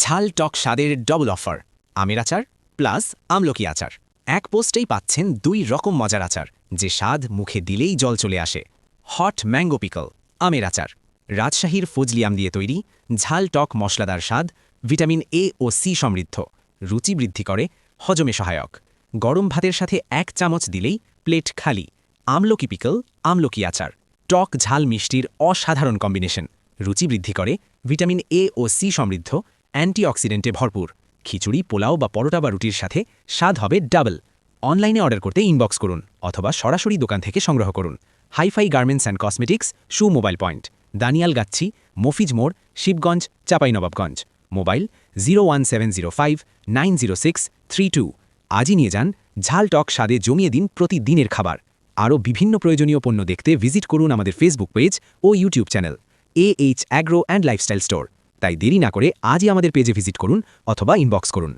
ঝাল টক স্বাদের double offer আমের আচার প্লাস আমলকি আচার এক পোস্টেই পাচ্ছেন 2 রকম মজার আচার যে স্বাদ মুখে দিলেই জল চলে আসে। হট ম্যাঙ্গো পিকল আমের আচার রাজশাহীর ফজলি আম দিয়ে তৈরি, ঝাল টক মশলাদার স্বাদ, ভিটামিন এ ও সি সমৃদ্ধ, রুচি বৃদ্ধি করে, হজমে সহায়ক। গরম ভাতের সাথে 1 চামচ দিলেই প্লেট খালি। আমলকি পিকল আমলকি আচার টক ঝাল মিষ্টির অসাধারণ কম্বিনেশন, রুচি বৃদ্ধি করে, ভিটামিন এ ও সি সমৃদ্ধ, অ্যান্টিঅক্সিডেন্টে ভরপুর। খিচুড়ি, পোলাও বা পরোটা বা রুটির সাথে স্বাদ হবে ডাবল। অনলাইনে অর্ডার করতে ইনবক্স করুন অথবা সরাসরি দোকান থেকে সংগ্রহ করুন। Hi fi garments and cosmetics, shoe mobile point, Daniyal Gachhi, Mofiz Mor, Shibganj, Chapainawabganj. Mobile 01705906332। আজই নিয়ে যান ঝাল টক স্বাদে জমিয়ে দিন প্রতিদিনের খাবার। আরও বিভিন্ন প্রয়োজনীয় পণ্য দেখতে ভিজিট করুন আমাদের ফেসবুক পেজ ও YouTube channel AH agro and lifestyle store. তাই দেরি না করে আজই আমাদের পেজে ভিজিট করুন অথবা ইনবক্স করুন।